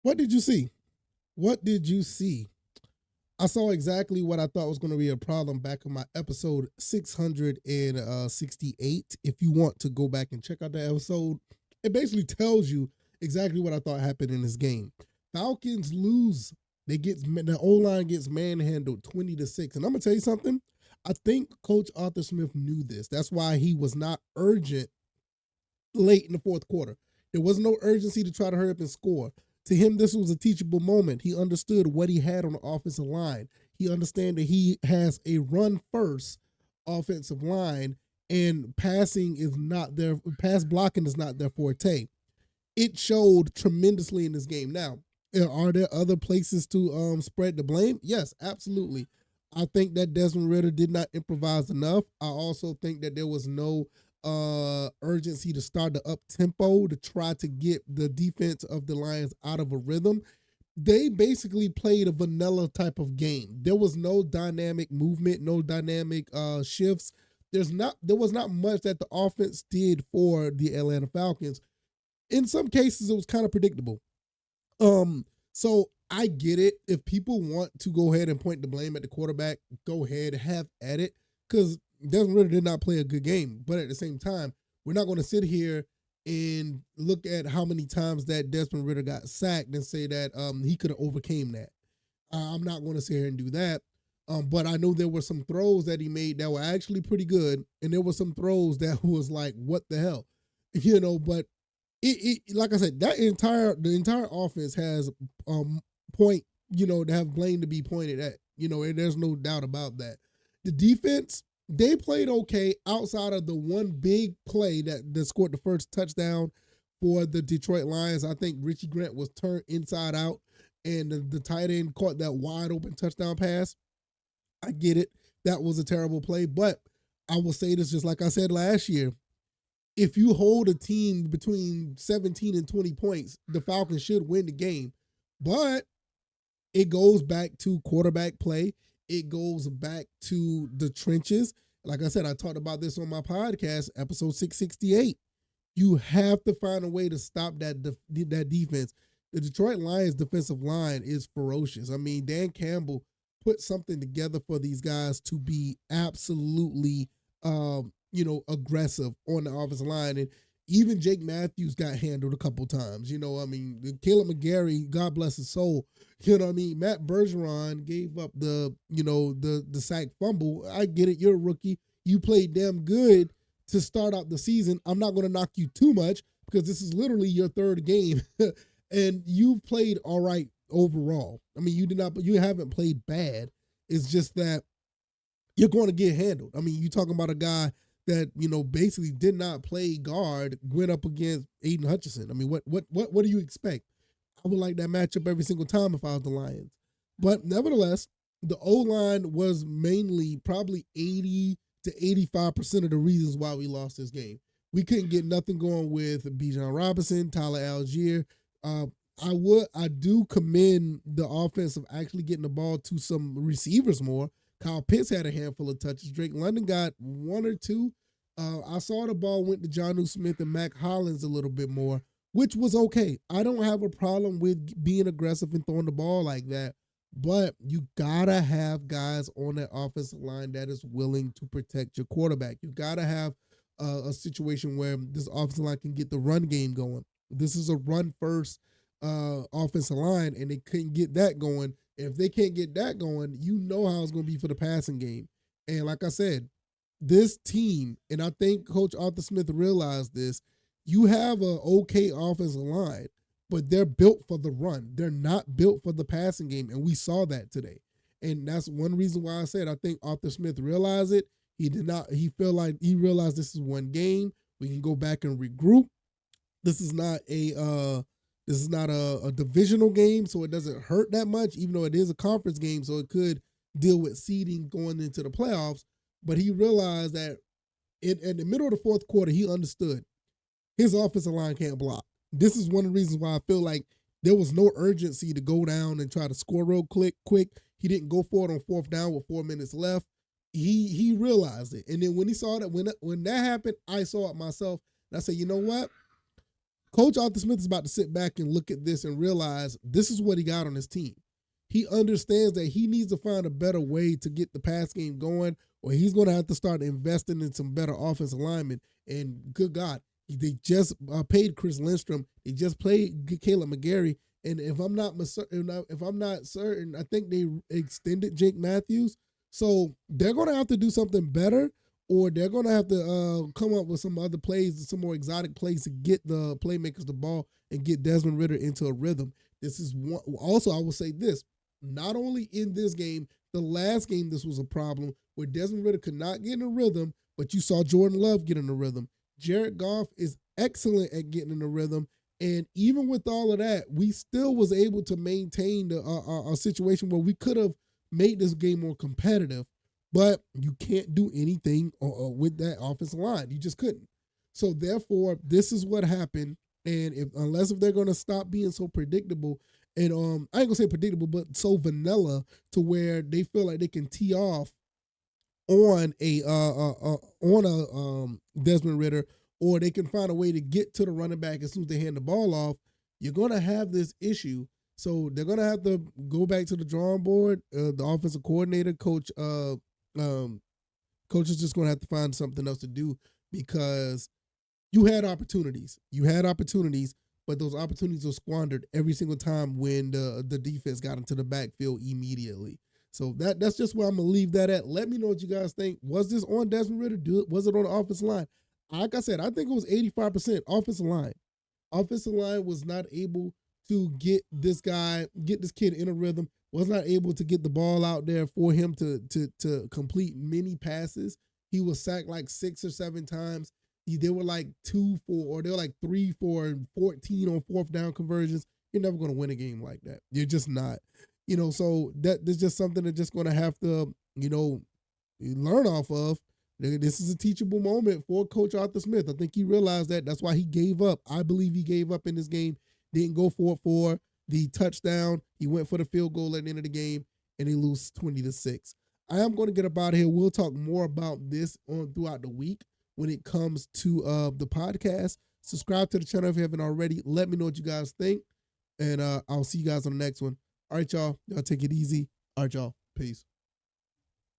What did you see? What did you see? I saw exactly what I thought was going to be a problem back in my episode 668. If you want to go back and check out the episode, it basically tells you exactly what I thought happened in this game. Falcons lose. The O line gets manhandled 20-6. And I'm gonna tell you something. I think Coach Arthur Smith knew this. That's why he was not urgent late in the fourth quarter. There was no urgency to try to hurry up and score. To him, this was a teachable moment. He understood what he had on the offensive line. He understand that he has a run first offensive line, and passing is not their pass blocking is not their forte. It showed tremendously in this game. Now, are there other places to spread the blame? Yes, absolutely. I think that Desmond Ritter did not improvise enough. I also think that there was no urgency to start the up tempo to try to get the defense of the Lions out of a rhythm. They basically played a vanilla type of game. There was no dynamic movement, no dynamic shifts. There was not much that the offense did for the Atlanta Falcons. In some cases, it was kind of predictable. So I get it. If people want to go ahead and point the blame at the quarterback, go ahead, have at it. Because Desmond Ritter did not play a good game. But at the same time, we're not going to sit here and look at how many times that Desmond Ritter got sacked and say that he could have overcame that. I'm not going to sit here and do that. But I know there were some throws that he made that were actually pretty good, and there were some throws that was like, what the hell, But like I said, the entire offense has point, to have blame to be pointed at, and there's no doubt about that. The defense, they played okay outside of the one big play that scored the first touchdown for the Detroit Lions. I think Richie Grant was turned inside out, and the tight end caught that wide open touchdown pass. I get it. That was a terrible play, but I will say this just like I said last year. If you hold a team between 17 and 20 points, the Falcons should win the game. But it goes back to quarterback play. It goes back to the trenches. Like I said, I talked about this on my podcast, episode 668. You have to find a way to stop that defense. The Detroit Lions defensive line is ferocious. I mean, Dan Campbell put something together for these guys to be absolutely aggressive on the offensive line. And even Jake Matthews got handled a couple times. Caleb McGarry, God bless his soul. Matt Bergeron gave up the sack fumble. I get it. You're a rookie. You played damn good to start out the season. I'm not going to knock you too much because this is literally your third game. And you've played all right overall. I mean, you haven't played bad. It's just that you're going to get handled. I mean, you talking about a guy that, basically did not play guard, went up against Aiden Hutchinson. I mean, what do you expect? I would like that matchup every single time if I was the Lions. But nevertheless, the O-line was mainly probably 80 to 85% of the reasons why we lost this game. We couldn't get nothing going with Bijan Robinson, Tyler Algier. I do commend the offense of actually getting the ball to some receivers more. Kyle Pitts had a handful of touches. Drake London got one or two. I saw the ball went to Jonnu Smith and Mac Hollins a little bit more, which was okay. I don't have a problem with being aggressive and throwing the ball like that, but you gotta have guys on that offensive line that is willing to protect your quarterback. You gotta have a situation where this offensive line can get the run game going. This is a run first offensive line, and they couldn't get that going. If they can't get that going, you know how it's going to be for the passing game. And like I said, this team, and I think Coach Arthur Smith realized this, you have an okay offensive line, but they're built for the run. They're not built for the passing game, and we saw that today. And that's one reason why I said I think Arthur Smith realized it. He did not. He felt like he realized this is one game. We can go back and regroup. This is not a divisional game, so it doesn't hurt that much, even though it is a conference game, so it could deal with seeding going into the playoffs. But he realized that in the middle of the fourth quarter, he understood his offensive line can't block. This is one of the reasons why I feel like there was no urgency to go down and try to score real quick. He didn't go for it on fourth down with 4 minutes left. He realized it. And then when he saw that, when that happened, I saw it myself. And I said, you know what? Coach Arthur Smith is about to sit back and look at this and realize this is what he got on his team. He understands that he needs to find a better way to get the pass game going, or he's going to have to start investing in some better offensive linemen. And good God, they just paid Chris Lindstrom. They just played Caleb McGarry. And if I'm not certain, I think they extended Jake Matthews. So they're going to have to do something better, or they're going to have to come up with some other plays, some more exotic plays to get the playmakers the ball and get Desmond Ridder into a rhythm. This is one. Also, I will say this. Not only in this game, the last game this was a problem where Desmond Ridder could not get in a rhythm, but you saw Jordan Love get in a rhythm. Jared Goff is excellent at getting in a rhythm. And even with all of that, we still was able to maintain a situation where we could have made this game more competitive, but you can't do anything with that offensive line. You just couldn't. So therefore, this is what happened. And unless they're going to stop being so predictable, and I ain't gonna say predictable, but so vanilla to where they feel like they can tee off on a Desmond Ridder, or they can find a way to get to the running back as soon as they hand the ball off, you're gonna have this issue. So they're gonna have to go back to the drawing board. The offensive coordinator, coach is just gonna have to find something else to do, because you had opportunities. But those opportunities were squandered every single time when the defense got into the backfield immediately. So that's just where I'm going to leave that at. Let me know what you guys think. Was this on Desmond Ridder? Was it on the offensive line? Like I said, I think it was 85% offensive line. Offensive line was not able to get this kid in a rhythm, was not able to get the ball out there for him to complete many passes. He was sacked like 6 or 7 times. They were like 2 for, or they were like 3 for 14 on fourth down conversions. You're never going to win a game like that. You're just not. So that's just something they're just going to have to, learn off of. This is a teachable moment for Coach Arthur Smith. I think he realized that. That's why he gave up. I believe he gave up in this game. Didn't go for the touchdown. He went for the field goal at the end of the game, and they lose 20-6. I am going to get up out of here. We'll talk more about this throughout the week when it comes to the podcast. Subscribe to the channel if you haven't already. Let me know what you guys think, and I'll see you guys on the next one. All right, y'all. Y'all take it easy. All right, y'all. Peace.